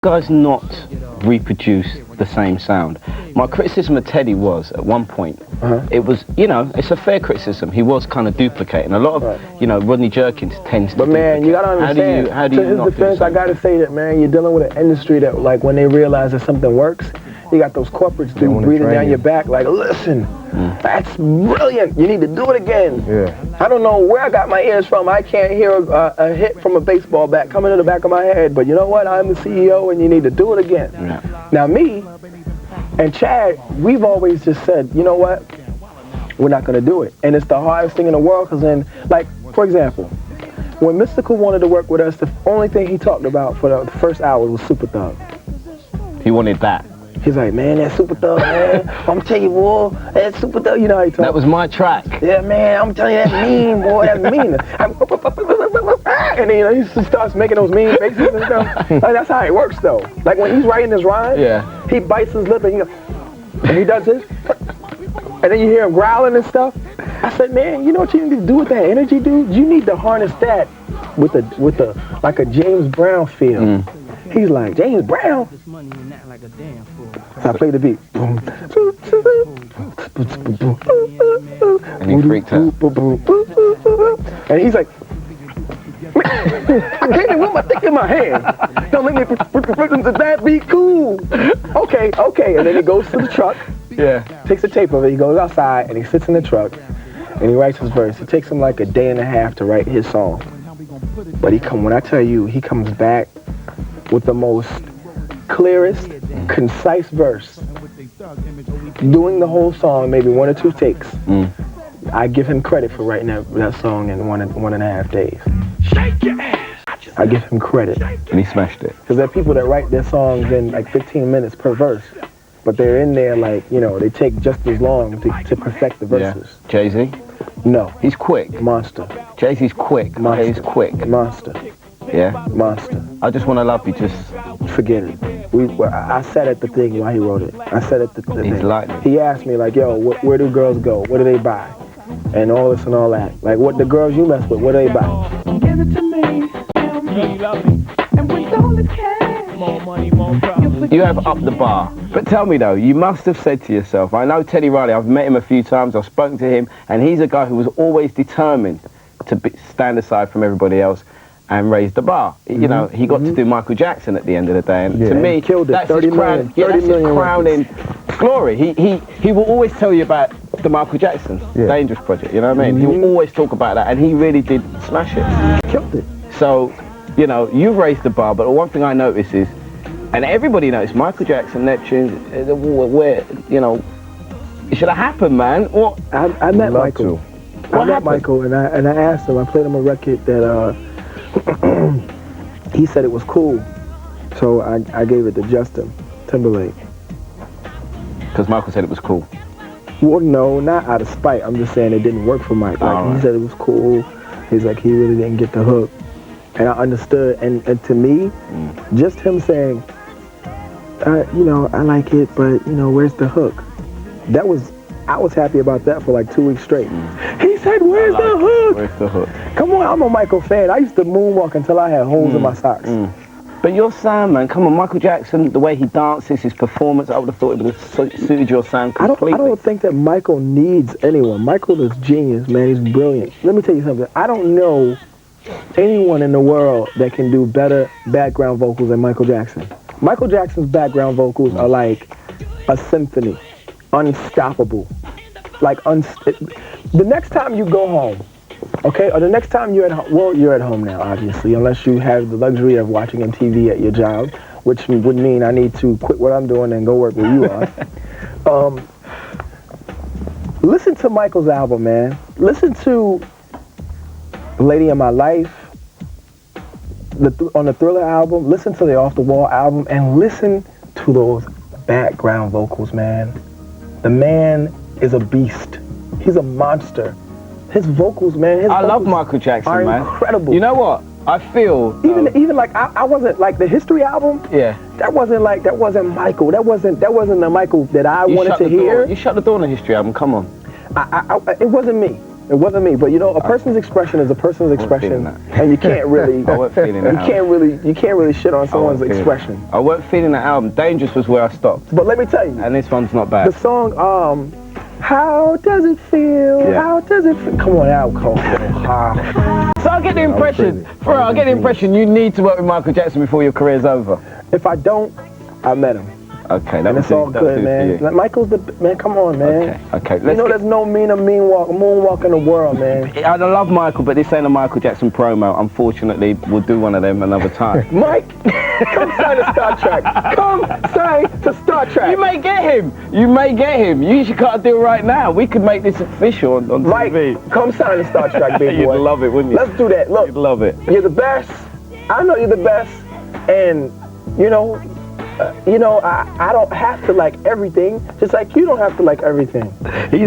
guys not reproduce the same sound. My criticism of Teddy was, at one point, it was, you know, it's a fair criticism. He was kind of duplicating. A lot of, you know, Rodney Jerkins tends to But man, you gotta understand, how do you to his defense, I gotta say that, man, you're dealing with an industry that, like, when they realize that something works, you got those corporates breathing down your back, like, listen, that's brilliant, you need to do it again. I don't know where I got my ears from. I can't hear a hit from a baseball bat coming to the back of my head, but you know what, I'm the CEO and you need to do it again. Now me and Chad, we've always just said, you know what, we're not gonna do it. And it's the hardest thing in the world, because then, like, for example, when Mystical wanted to work with us, the only thing he talked about for the first hour was Super Thug. He wanted that. He's like, man, that Super Thug, man. I'm telling you, boy, that Super Thug, you know how he talks. That was my track. Yeah, man, I'm telling you, that mean, boy, that's mean. And then, you know, he starts making those mean faces and stuff. Like, that's how it works, though. Like, when he's writing his rhyme, he bites his lip and he does this. And then you hear him growling and stuff. I said, man, you know what you need to do with that energy, dude? You need to harness that with a like a James Brown feel. He's like, James Brown? So I play the beat. And he freaked out. And he's like, I came in with my dick in my hand. Don't let me that be cool. Okay. And then he goes to the truck. Takes a tape of it. He goes outside and he sits in the truck and he writes his verse. It takes him like a day and a half to write his song. But when I tell you, he comes back with the most clearest, concise verse, doing the whole song, maybe 1 or 2 takes. I give him credit for writing that song in one and a half days. Shake your ass. I give him credit. And he smashed it. Because there are people that write their songs in like 15 minutes per verse, but they're in there like, you know, they take just as long to perfect the verses. Jay-Z? No. He's quick. Monster. Jay-Z's quick. Monster. He's quick. Monster. Yeah? Monster. I Just Wanna Love You, just... Forget it. I sat at the thing while he wrote it. I sat at the thing. He's lightning. He asked me, like, yo, where do girls go? What do they buy? And all this and all that. Like, what the girls you mess with, what do they buy? Give it to me. And with all the cash. More money, more problems. You have upped the bar. But tell me though, you must have said to yourself, I know Teddy Riley, I've met him a few times, I've spoken to him, and he's a guy who was always determined to stand aside from everybody else and raise the bar. You know, he got to do Michael Jackson at the end of the day, and to me, killed it. that's 30 his million, that's his crowning glory. He will always tell you about the Michael Jackson Dangerous Project, you know what I mean? He will always talk about that, and he really did smash it. Killed it. So, you know, you've raised the bar, but the one thing I notice is, and everybody knows, Michael Jackson, Neptunes, where, you know, it should have happened, man. What? I met Michael. I met Michael, and I asked him, I played him a record that, he said it was cool, so I gave it to Justin Timberlake. Because Michael said it was cool? Well, no, not out of spite. I'm just saying it didn't work for Mike. Like, he said it was cool. He's like, he really didn't get the hook. And I understood. And to me, just him saying, you know, I like it, but, you know, where's the hook? I was happy about that for like 2 weeks straight. He said, where's the hook? Where's the hook? Come on, I'm a Michael fan. I used to moonwalk until I had holes in my socks. But your sound, man, come on, Michael Jackson, the way he dances, his performance, I would have thought it would have suited your sound completely. I don't think that Michael needs anyone. Michael is genius, man. He's brilliant. Let me tell you something. I don't know anyone in the world that can do better background vocals than Michael Jackson. Michael Jackson's background vocals are like a symphony. Unstoppable. Like, the next time you go home, okay, or the next time you're at home, well, you're at home now, obviously, unless you have the luxury of watching MTV at your job, which would mean I need to quit what I'm doing and go work where you are. Listen to Michael's album, man. Listen to Lady in My Life, on the Thriller album, listen to the Off the Wall album, and listen to those background vocals, man. The man is a beast. He's a monster. His vocals, man. I love Michael Jackson, are man. Incredible. You know what? I feel even like I wasn't like the History album. Yeah. That wasn't Michael. That wasn't the Michael that I wanted to hear. You shut the door on the History album. Come on. It wasn't me. It wasn't me, but you know, a person's expression is a person's expression, and you can't really, I weren't feeling that you can't really shit on someone's expression. I weren't feeling that album. Dangerous was where I stopped. But let me tell you, and this one's not bad. The song, how does it feel? Yeah. How does it feel? Come on, alcohol. So I get the impression, Pharrell, I get the impression you need to work with Michael Jackson before your career's over. If I don't, I met him. Okay, and it's all good, man. Michael's the man. Come on, man. Okay. You know, there's no moonwalk in the world, man. I love Michael, but this ain't a Michael Jackson promo. Unfortunately, we'll do one of them another time. Mike, come sign to Star Trek. Come sign to Star Trek. You may get him. You may get him. You should cut a deal right now. We could make this official on Mike, TV. Come sign to Star Trek, big boy. You'd love it, wouldn't you? Let's do that. Look, you'd love it. You're the best. I know you're the best, and you know, I don't have to like everything, just like you don't have to like everything. You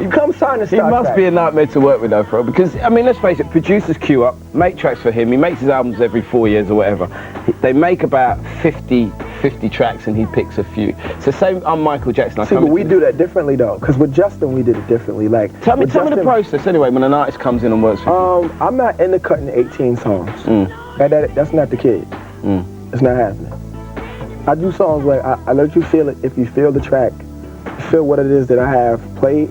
come sign the Star Trek. He must be a nightmare to work with, though, bro, because, I mean, let's face it, producers queue up, make tracks for him, he makes his albums every 4 years or whatever. They make about 50 tracks and he picks a few. It's the same on Michael Jackson. See, but we do that differently, though, because with Justin, we did it differently. Like, tell me the process, anyway, when an artist comes in and works with you. I'm not into cutting 18 songs. That's not the kid. It's not happening. I do songs where I let you feel it. If you feel the track, feel what it is that I have played,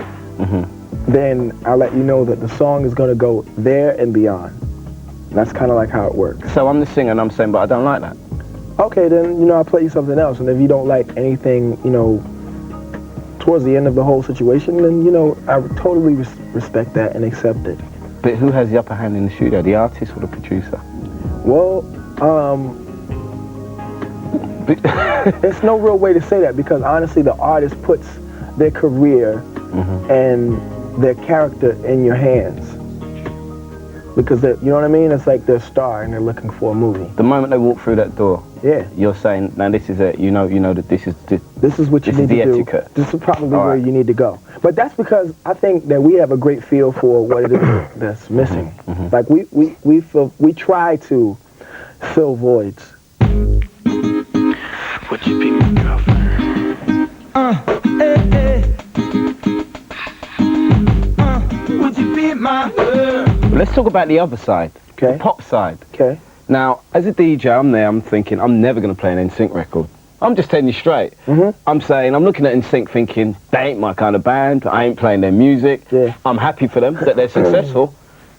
then I'll let you know that the song is going to go there and beyond. That's kind of like how it works. So I'm the singer and I'm saying, but I don't like that. Okay, then, I'll play you something else. And if you don't like anything, towards the end of the whole situation, then, I would totally respect that and accept it. But who has the upper hand in the studio, the artist or the producer? Well, there's no real way to say that, because honestly the artist puts their career and their character in your hands, because you know what I mean, it's like they're a star and they're looking for a movie. The moment they walk through that door, you're saying, now this is it, you know that this is what you need to do. Etiquette. This is probably where you need to go. But that's because I think that we have a great feel for what it is that's missing. Like we try to fill voids. Would you be my girlfriend? Would you be my girl? Let's talk about the other side, the pop side. Okay. Now, as a DJ, I'm there, I'm thinking, I'm never going to play an NSYNC record. I'm just telling you straight. I'm saying, I'm looking at NSYNC thinking, they ain't my kind of band, I ain't playing their music. I'm happy for them, that they're successful.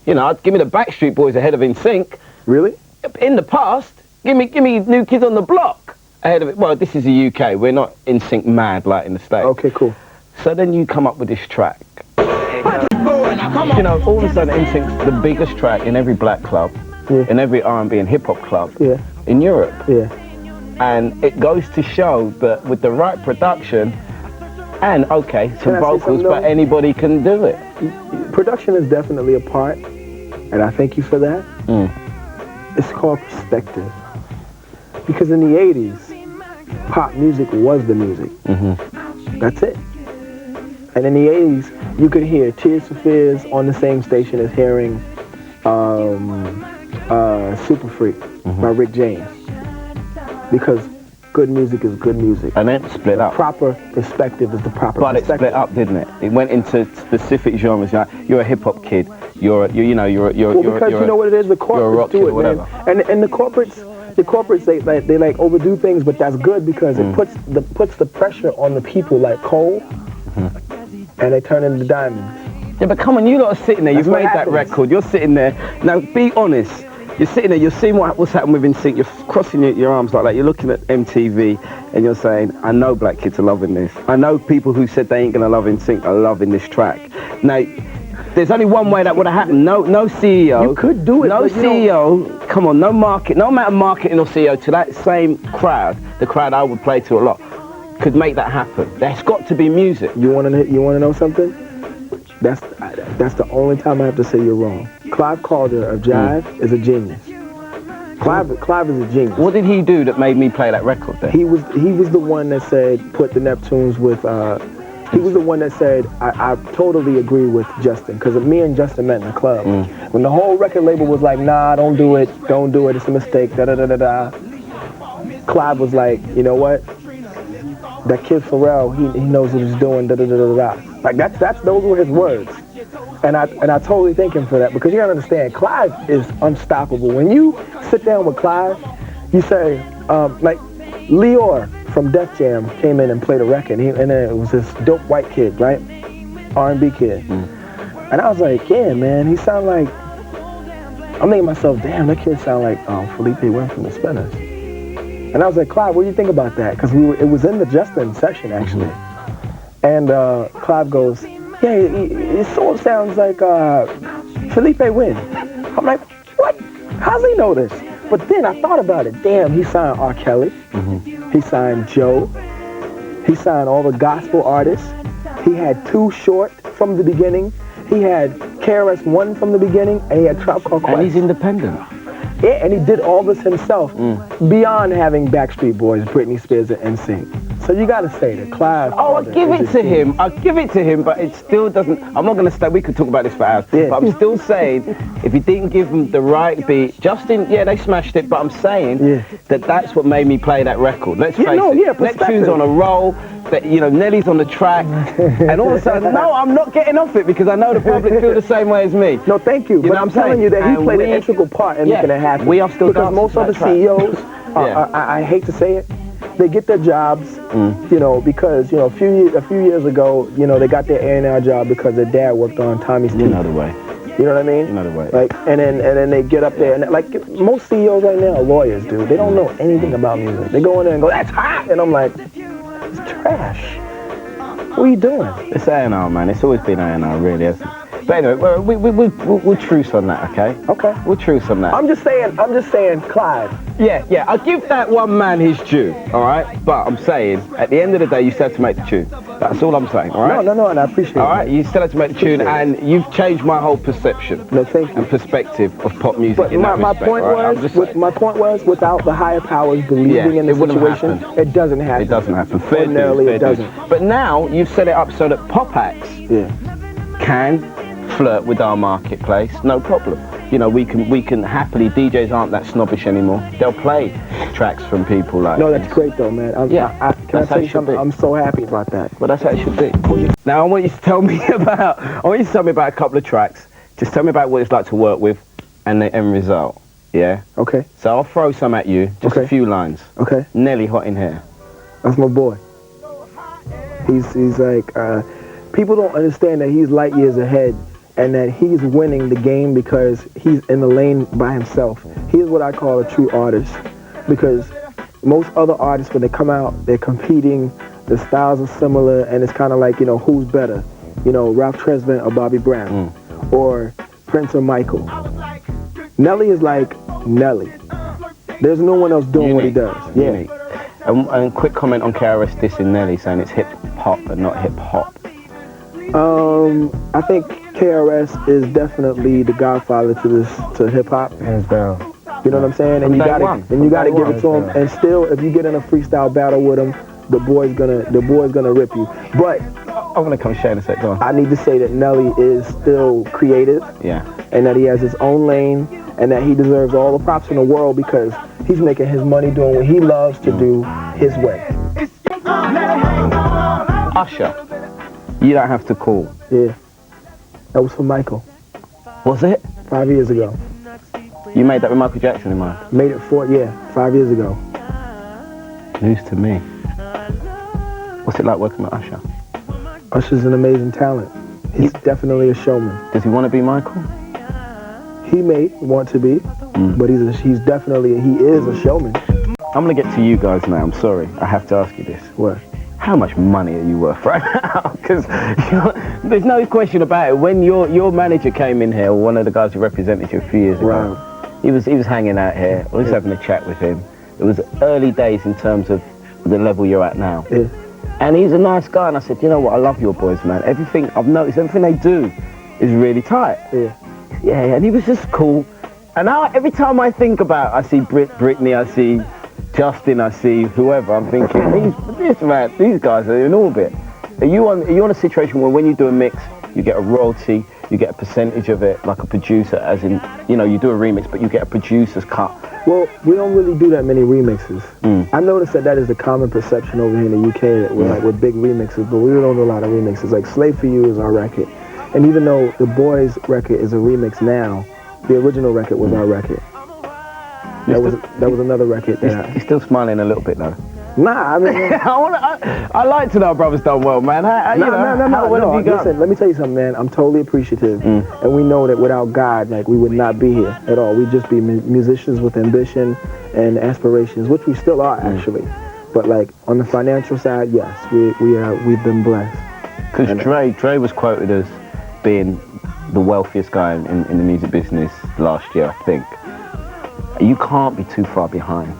Give me the Backstreet Boys ahead of NSYNC. Really? In the past, give me New Kids on the Block ahead of it. Well, this is the UK. We're not NSYNC mad like in the States. Okay, cool. So then you come up with this track. All of a sudden NSYNC's the biggest track in every black club, in every R&B and hip-hop club in Europe. And it goes to show that with the right production and, some vocals, but anybody can do it. Production is definitely a part, and I thank you for that. It's called perspective. Because in the 80s, pop music was the music. That's it. And in the 80s, you could hear Tears for Fears on the same station as hearing Super Freak by Rick James. Because good music is good music. And then split up. Proper perspective is the proper perspective. But it split up, didn't it? It went into specific genres. You're a hip-hop kid. Well, because you know what it is, the corporates do it, man. And the corporates, they like overdo things, but that's good because it puts the pressure on the people like coal, and they turn into diamonds. Yeah, but come on, you lot are sitting there. You've made that record. You're sitting there. Now, be honest. You're sitting there. You're seeing what's happened with NSYNC. You're crossing your arms like that. You're looking at MTV, and you're saying, "I know black kids are loving this. I know people who said they ain't gonna love NSYNC are loving this track." Now, there's only one way that would have happened. No CEO. You could do it. No CEO. Come on, no amount of marketing or CEO to that same crowd, the crowd I would play to a lot, could make that happen. There's got to be music. You wanna know something? That's the only time I have to say you're wrong. Clive Calder of Jive is a genius. Clive is a genius. What did he do that made me play that record then? He was the one that said put the Neptunes with. He was the one that said I totally agree with Justin, because me and Justin met in the club. When the whole record label was like, nah, don't do it, it's a mistake, da da da da da. Clive was like, you know what? That kid Pharrell, he knows what he's doing, da da da da da. Like those were his words. And I totally thank him for that, because you gotta understand, Clive is unstoppable. When you sit down with Clive, you say, like, Leor from Def Jam came in and played a record, and then it was this dope white kid, right? R&B kid. And I was like, yeah, man, he sound like, I'm thinking to myself, damn, that kid sound like Felipe Win from the Spinners. And I was like, Clive, what do you think about that? Because it was in the Justin section, actually. And Clive goes, yeah, it sort of sounds like Felipe Win. I'm like, what? How's he know this? But then I thought about it. Damn, he signed R. Kelly. He signed Joe. He signed all the gospel artists. He had Too Short from the beginning. He had KRS-One from the beginning, and he had Tribe Called Quest. And he's independent. Yeah, and he did all this himself, beyond having Backstreet Boys, Britney Spears, and NSYNC. So you gotta say that Clive. Oh, I'll give it to him. I'll give it to him, but it still doesn't. I'm not gonna stay. We could talk about this for hours. Yeah. But I'm still saying, if you didn't give him the right beat, Justin, yeah, they smashed it. But I'm saying that's what made me play that record. Let's face it. Neptunes on a roll. That, you know, Nelly's on the track, and all of a sudden, no, I'm not getting off it, because I know the public feel the same way as me. No, thank you. But I'm telling you that he played an integral part in making it happen. We are still because most other CEOs, I hate to say it, they get their jobs, you know, because, you know, a few years ago, you know, they got their A&R job because their dad worked on Tommy's Teeth. You know the way. You know what I mean? You know the way. Like, and then they get up there, and like most CEOs right now are lawyers, dude. They don't know anything about music. They go in there and go, that's hot, and I'm like, it's trash. What are you doing? It's A&R, man. It's always been A&R, really, hasn't it? But anyway, we'll truce on that, okay? Okay. We'll truce on that. I'm just saying, Clive. Yeah, I'll give that one man his due, all right? But I'm saying, at the end of the day, you still have to make the tune. That's all I'm saying, all right? No, and I appreciate it. All right, you still have to make the tune, and you've changed my whole perception. No, thank you. And perspective of pop music. But in that respect, my point was, without the higher powers believing in the situation, it doesn't happen. It doesn't happen. Fair Ordinarily, dues, it doesn't. But now you've set it up so that pop acts can flirt with our marketplace, no problem. You know, we can happily, DJs aren't that snobbish anymore. They'll play tracks from people like No, that's great though, man. Can I tell you something? I'm so happy about that. Well, that's how it should be. Now, I want you to tell me about a couple of tracks. Just tell me about what it's like to work with and the end result, yeah? Okay. So I'll throw some at you, just a few lines. Okay. Nelly, Hot in Here. That's my boy. He's like, people don't understand that he's light years ahead, and that he's winning the game because he's in the lane by himself. He's what I call a true artist, because most other artists, when they come out, they're competing, the styles are similar, and it's kind of like, you know, who's better? You know, Ralph Tresvant or Bobby Brown, or Prince or Michael. Nelly is like Nelly. There's no one else doing what he does. Unique. And quick comment on KRS dissing Nelly, saying it's hip-hop and not hip-hop. I think KRS is definitely the godfather to hip hop. Hands down. You know what I'm saying? And you gotta give it to him. And still, if you get in a freestyle battle with him, the boy's gonna rip you. But I'm gonna come share in a sec. Go on. I need to say that Nelly is still creative. Yeah. And that he has his own lane, and that he deserves all the props in the world because he's making his money doing what he loves to do his way. Usher. You don't have to call. Yeah. That was for Michael. Was it? 5 years ago. You made that with Michael Jackson in mind? Made it 5 years ago. News to me. What's it like working with Usher? Usher's an amazing talent. He's definitely a showman. Does he want to be Michael? He may want to be, but he is a showman. I'm gonna get to you guys now. I'm sorry. I have to ask you this. What? How much money are you worth right now? Because there's no question about it. When your manager came in here, one of the guys who represented you a few years ago, he was hanging out here. I was having a chat with him. It was early days in terms of the level you're at now. Yeah. And he's a nice guy. And I said, you know what? I love your boys, man. I've noticed everything they do is really tight. Yeah. Yeah. And he was just cool. And now every time I think about, I see Britney, I see Justin, I see whoever, I'm thinking, these guys are in orbit. Are you on a situation where when you do a mix, you get a royalty, you get a percentage of it, like a producer, as in, you know, you do a remix, but you get a producer's cut? Well, we don't really do that many remixes. I noticed that is a common perception over here in the UK, that we're big remixes, but we don't do a lot of remixes. Like Slave For You is our record. And even though the Boys record is a remix now, the original record was our record. That was another record. You're still smiling a little bit though. Nah, I mean, I like to know our brother's done well, man. How well have you got? Listen, let me tell you something, man. I'm totally appreciative, and we know that without God, like, we would not be here at all. We'd just be musicians with ambition and aspirations, which we still are actually. But like on the financial side, yes, we've been blessed. Because Dre was quoted as being the wealthiest guy in the music business last year, I think. You can't be too far behind.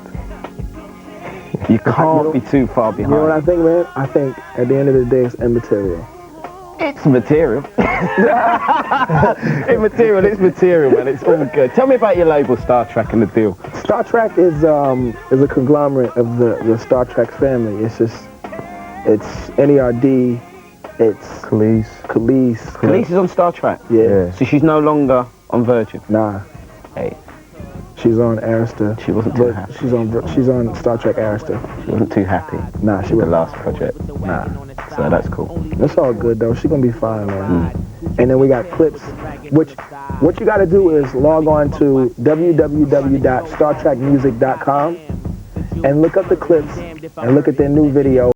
You can't be too far behind. You know what I think, man? I think at the end of the day, it's immaterial. It's material. Immaterial, it's material, man. It's all good. Tell me about your label, Star Trek, and the deal. Star Trek is a conglomerate of the Star Trek family. It's NERD, it's Khalees. Khalees is on Star Trek? Yeah. So she's no longer on Virgin? Nah. Hey. She's on Arista. She wasn't too happy. She's on Star Trek Arista. She wasn't too happy. Nah, she with wasn't. the last project. Nah. So that's cool. That's all good though. She's gonna be fine, man. And then we got clips, which what you gotta do is log on to www.startrekmusic.com and look up the clips and look at their new video.